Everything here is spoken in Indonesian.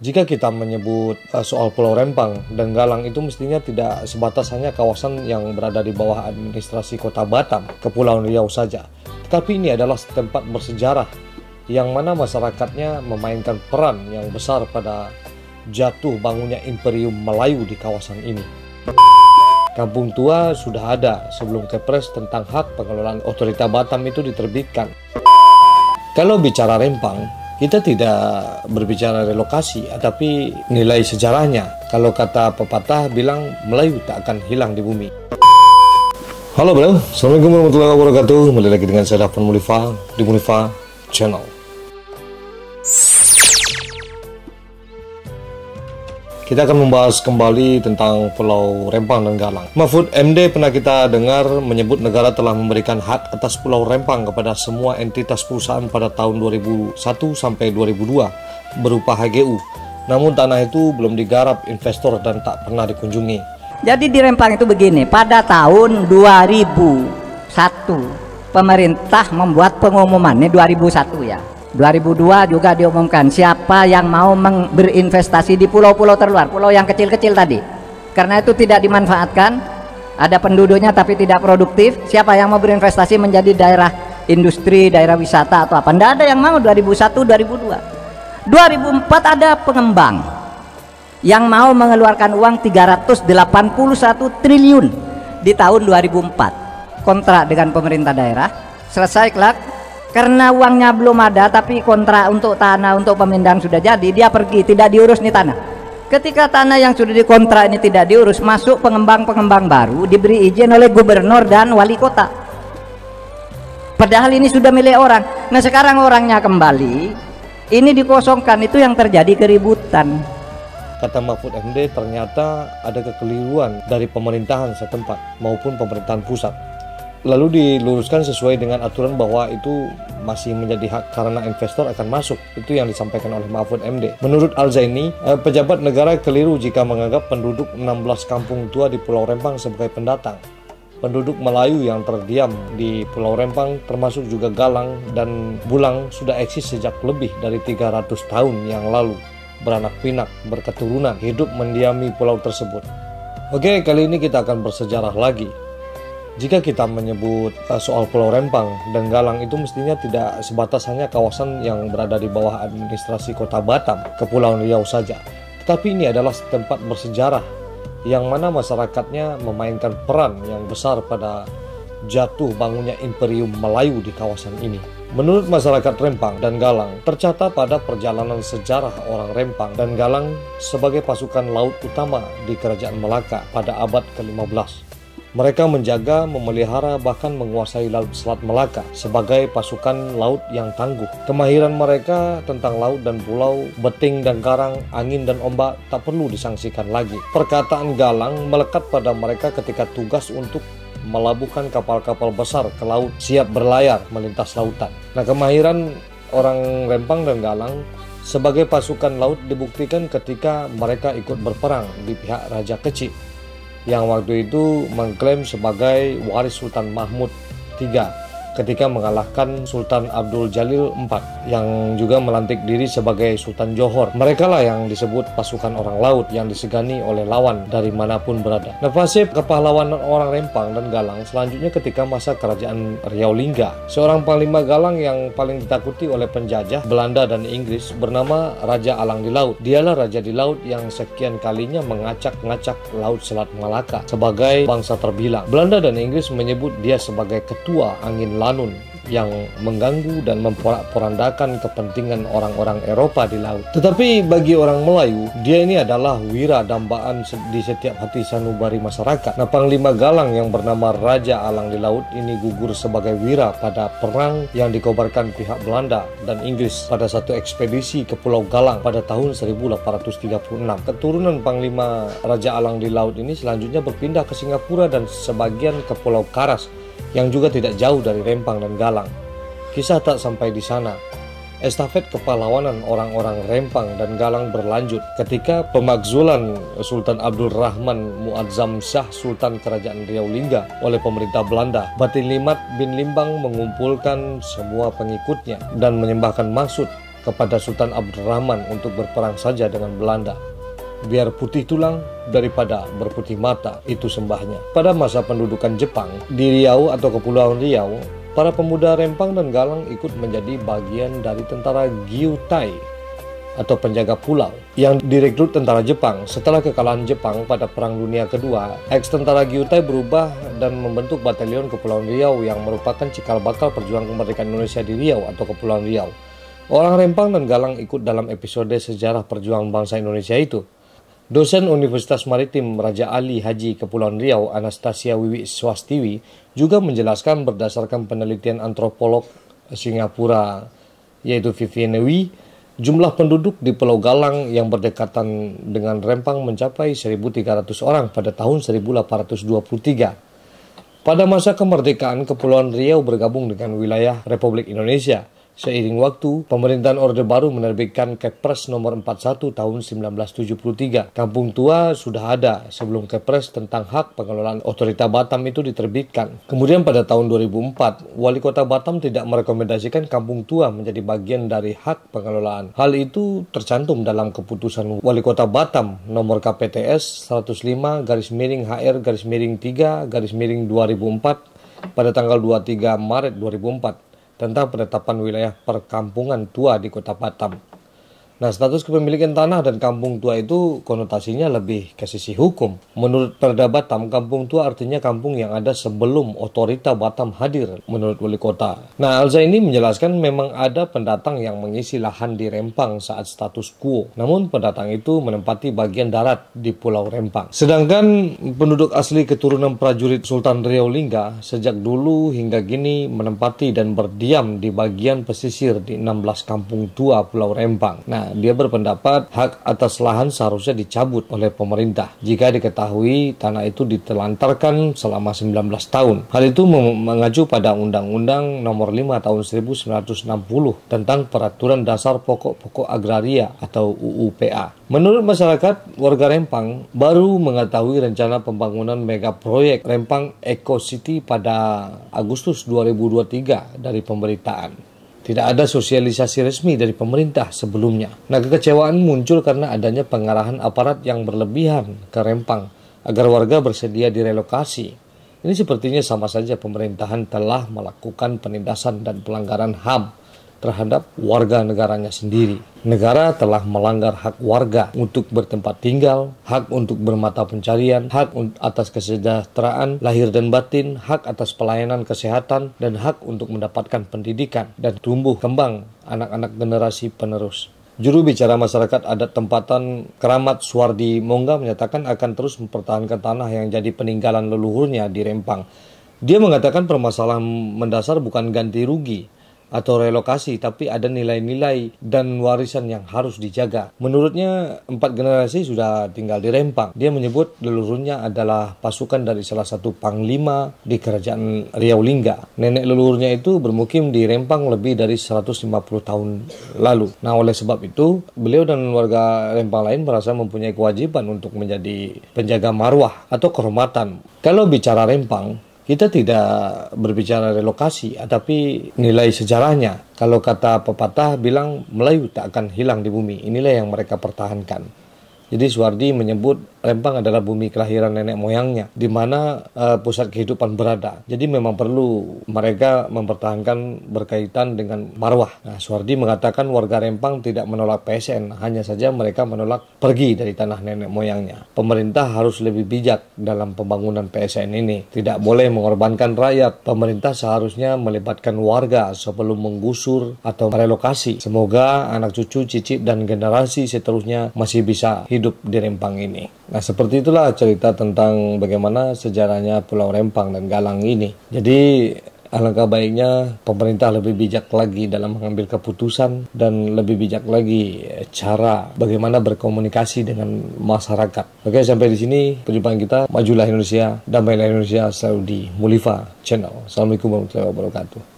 Jika kita menyebut soal Pulau Rempang dan Galang itu mestinya tidak sebatas hanya kawasan yang berada di bawah administrasi Kota Batam, Kepulauan Riau saja. Tetapi ini adalah tempat bersejarah yang mana masyarakatnya memainkan peran yang besar pada jatuh bangunnya Imperium Melayu di kawasan ini. Kampung Tua sudah ada sebelum Kepres tentang hak pengelolaan Otorita Batam itu diterbitkan. Kalau bicara Rempang, kita tidak berbicara relokasi, tapi nilai sejarahnya. Kalau kata pepatah bilang, Melayu tak akan hilang di bumi. Halo bro, Assalamualaikum warahmatullahi wabarakatuh. Kembali lagi dengan saya Dafan Mulifa di Mulifa Channel. Kita akan membahas kembali tentang Pulau Rempang dan Galang. Mahfud MD pernah kita dengar menyebut negara telah memberikan hak atas Pulau Rempang kepada semua entitas perusahaan pada tahun 2001 sampai 2002 berupa HGU. Namun tanah itu belum digarap investor dan tak pernah dikunjungi. Jadi di Rempang itu begini, pada tahun 2001 pemerintah membuat pengumumannya 2001 ya. 2002 juga diumumkan siapa yang mau berinvestasi di pulau-pulau terluar, pulau yang kecil-kecil tadi. Karena itu tidak dimanfaatkan, ada penduduknya tapi tidak produktif. Siapa yang mau berinvestasi menjadi daerah industri, daerah wisata atau apa? Tidak ada yang mau 2001, 2002. 2004 ada pengembang yang mau mengeluarkan uang 381 triliun di tahun 2004. Kontrak dengan pemerintah daerah, selesai kelak. Karena uangnya belum ada tapi kontrak untuk tanah untuk pemindahan sudah jadi, dia pergi, tidak diurus nih tanah. Ketika tanah yang sudah dikontrak ini tidak diurus, masuk pengembang-pengembang baru diberi izin oleh gubernur dan wali kota. Padahal ini sudah milik orang. Nah sekarang orangnya kembali, ini dikosongkan, itu yang terjadi keributan. Kata Mahfud MD, ternyata ada kekeliruan dari pemerintahan setempat maupun pemerintahan pusat. Lalu diluruskan sesuai dengan aturan bahwa itu masih menjadi hak karena investor akan masuk. Itu yang disampaikan oleh Mahfud MD. Menurut Al-Zaini, pejabat negara keliru jika menganggap penduduk 16 kampung tua di Pulau Rempang sebagai pendatang. Penduduk Melayu yang terdiam di Pulau Rempang termasuk juga Galang dan Bulang sudah eksis sejak lebih dari 300 tahun yang lalu. Beranak pinak, berketurunan, hidup mendiami pulau tersebut. Oke, kali ini kita akan bersejarah lagi. Jika kita menyebut soal Pulau Rempang dan Galang itu mestinya tidak sebatas hanya kawasan yang berada di bawah administrasi Kota Batam, Kepulauan Riau saja. Tetapi ini adalah tempat bersejarah yang mana masyarakatnya memainkan peran yang besar pada jatuh bangunnya Imperium Melayu di kawasan ini. Menurut masyarakat Rempang dan Galang, tercatat pada perjalanan sejarah orang Rempang dan Galang sebagai pasukan laut utama di Kerajaan Melaka pada abad ke-15. Mereka menjaga, memelihara, bahkan menguasai Laut Selat Melaka sebagai pasukan laut yang tangguh. Kemahiran mereka tentang laut dan pulau, beting dan karang, angin dan ombak tak perlu disangsikan lagi. Perkataan Galang melekat pada mereka ketika tugas untuk melabuhkan kapal-kapal besar ke laut siap berlayar melintas lautan. Nah, kemahiran orang Rempang dan Galang sebagai pasukan laut dibuktikan ketika mereka ikut berperang di pihak Raja Kecik yang waktu itu mengklaim sebagai waris Sultan Mahmud III ketika mengalahkan Sultan Abdul Jalil IV yang juga melantik diri sebagai Sultan Johor. Mereka lah yang disebut pasukan orang laut yang disegani oleh lawan dari manapun berada. Nah, fase kepahlawanan orang Rempang dan Galang selanjutnya ketika masa kerajaan Riau Lingga. Seorang panglima Galang yang paling ditakuti oleh penjajah Belanda dan Inggris bernama Raja Alang di Laut. Dialah raja di laut yang sekian kalinya mengacak-ngacak Laut Selat Malaka sebagai bangsa terbilang. Belanda dan Inggris menyebut dia sebagai ketua angin Lanun yang mengganggu dan memporak-porandakan kepentingan orang-orang Eropa di laut. Tetapi bagi orang Melayu, dia ini adalah wira dambaan di setiap hati sanubari masyarakat. Nah, Panglima Galang yang bernama Raja Alang di Laut ini gugur sebagai wira pada perang yang dikobarkan pihak Belanda dan Inggris pada satu ekspedisi ke Pulau Galang pada tahun 1836. Keturunan Panglima Raja Alang di Laut ini selanjutnya berpindah ke Singapura dan sebagian ke Pulau Karas yang juga tidak jauh dari Rempang dan Galang. Kisah tak sampai di sana. Estafet kepahlawanan orang-orang Rempang dan Galang berlanjut ketika pemakzulan Sultan Abdul Rahman Muazzam Shah Sultan Kerajaan Riau Lingga oleh pemerintah Belanda. Batin Limat bin Limbang mengumpulkan semua pengikutnya dan menyembahkan maksud kepada Sultan Abdurrahman untuk berperang saja dengan Belanda. Biar putih tulang daripada berputih mata, itu sembahnya. Pada masa pendudukan Jepang di Riau atau Kepulauan Riau, para pemuda Rempang dan Galang ikut menjadi bagian dari tentara Gyutai atau penjaga pulau yang direkrut tentara Jepang. Setelah kekalahan Jepang pada Perang Dunia Kedua, ex-tentara Gyutai berubah dan membentuk Batalion Kepulauan Riau yang merupakan cikal bakal perjuangan kemerdekaan Indonesia di Riau atau Kepulauan Riau. Orang Rempang dan Galang ikut dalam episode sejarah perjuangan bangsa Indonesia itu. Dosen Universitas Maritim Raja Ali Haji Kepulauan Riau, Anastasia Wiwi Swastiwi, juga menjelaskan berdasarkan penelitian antropolog Singapura yaitu Vivienne Wee, jumlah penduduk di Pulau Galang yang berdekatan dengan Rempang mencapai 1.300 orang pada tahun 1823. Pada masa kemerdekaan, Kepulauan Riau bergabung dengan wilayah Republik Indonesia. Seiring waktu, pemerintahan Orde Baru menerbitkan Kepres nomor 41 tahun 1973. Kampung Tua sudah ada sebelum Kepres tentang hak pengelolaan otorita Batam itu diterbitkan. Kemudian pada tahun 2004, Wali Kota Batam tidak merekomendasikan Kampung Tua menjadi bagian dari hak pengelolaan. Hal itu tercantum dalam keputusan Wali Kota Batam nomor KPTS 105/3/3/2004 pada tanggal 23 Maret 2004. Tentang penetapan wilayah perkampungan tua di Kota Batam. Nah, status kepemilikan tanah dan kampung tua itu konotasinya lebih ke sisi hukum. Menurut Perda Batam, kampung tua artinya kampung yang ada sebelum otorita Batam hadir menurut wali kota. Nah, Al-Zaini menjelaskan memang ada pendatang yang mengisi lahan di Rempang saat status quo. Namun pendatang itu menempati bagian darat di Pulau Rempang. Sedangkan penduduk asli keturunan prajurit Sultan Riau Lingga sejak dulu hingga kini menempati dan berdiam di bagian pesisir di 16 kampung tua Pulau Rempang. Nah, dia berpendapat hak atas lahan seharusnya dicabut oleh pemerintah jika diketahui tanah itu ditelantarkan selama 19 tahun. Hal itu mengacu pada Undang-Undang Nomor 5 Tahun 1960 tentang Peraturan Dasar Pokok-Pokok Agraria atau UUPA. Menurut masyarakat, warga Rempang baru mengetahui rencana pembangunan mega proyek Rempang Eco City pada Agustus 2023 dari pemberitaan. Tidak ada sosialisasi resmi dari pemerintah sebelumnya. Nah, kekecewaan muncul karena adanya pengarahan aparat yang berlebihan ke Rempang agar warga bersedia direlokasi. Ini sepertinya sama saja pemerintahan telah melakukan penindasan dan pelanggaran HAM terhadap warga negaranya sendiri. Negara telah melanggar hak warga untuk bertempat tinggal, hak untuk bermata pencarian, hak atas kesejahteraan lahir dan batin, hak atas pelayanan kesehatan, dan hak untuk mendapatkan pendidikan dan tumbuh kembang anak-anak generasi penerus. Juru bicara masyarakat adat tempatan Keramat Suwardi Mongga menyatakan akan terus mempertahankan tanah yang jadi peninggalan leluhurnya di Rempang. Dia mengatakan permasalahan mendasar bukan ganti rugi atau relokasi, tapi ada nilai-nilai dan warisan yang harus dijaga. Menurutnya, 4 generasi sudah tinggal di Rempang. Dia menyebut leluhurnya adalah pasukan dari salah satu panglima di kerajaan Riau Lingga. Nenek leluhurnya itu bermukim di Rempang lebih dari 150 tahun lalu. Nah, oleh sebab itu, beliau dan warga Rempang lain merasa mempunyai kewajiban untuk menjadi penjaga marwah atau kehormatan. Kalau bicara Rempang, kita tidak berbicara relokasi, tapi nilai sejarahnya. Kalau kata pepatah bilang, Melayu tak akan hilang di bumi. Inilah yang mereka pertahankan. Jadi Suwardi menyebut Rempang adalah bumi kelahiran nenek moyangnya, di mana pusat kehidupan berada. Jadi memang perlu mereka mempertahankan berkaitan dengan marwah. Nah, Suwardi mengatakan warga Rempang tidak menolak PSN, hanya saja mereka menolak pergi dari tanah nenek moyangnya. Pemerintah harus lebih bijak dalam pembangunan PSN ini. Tidak boleh mengorbankan rakyat. Pemerintah seharusnya melibatkan warga sebelum menggusur atau merelokasi. Semoga anak cucu, cicit, dan generasi seterusnya masih bisa hidup di Rempang ini. Nah, seperti itulah cerita tentang bagaimana sejarahnya Pulau Rempang dan Galang ini. Jadi, alangkah baiknya pemerintah lebih bijak lagi dalam mengambil keputusan dan lebih bijak lagi cara bagaimana berkomunikasi dengan masyarakat. Oke, sampai di sini perjumpaan kita. Majulah Indonesia, damailah Indonesia, selalu di Mulifa Channel. Assalamualaikum warahmatullahi wabarakatuh.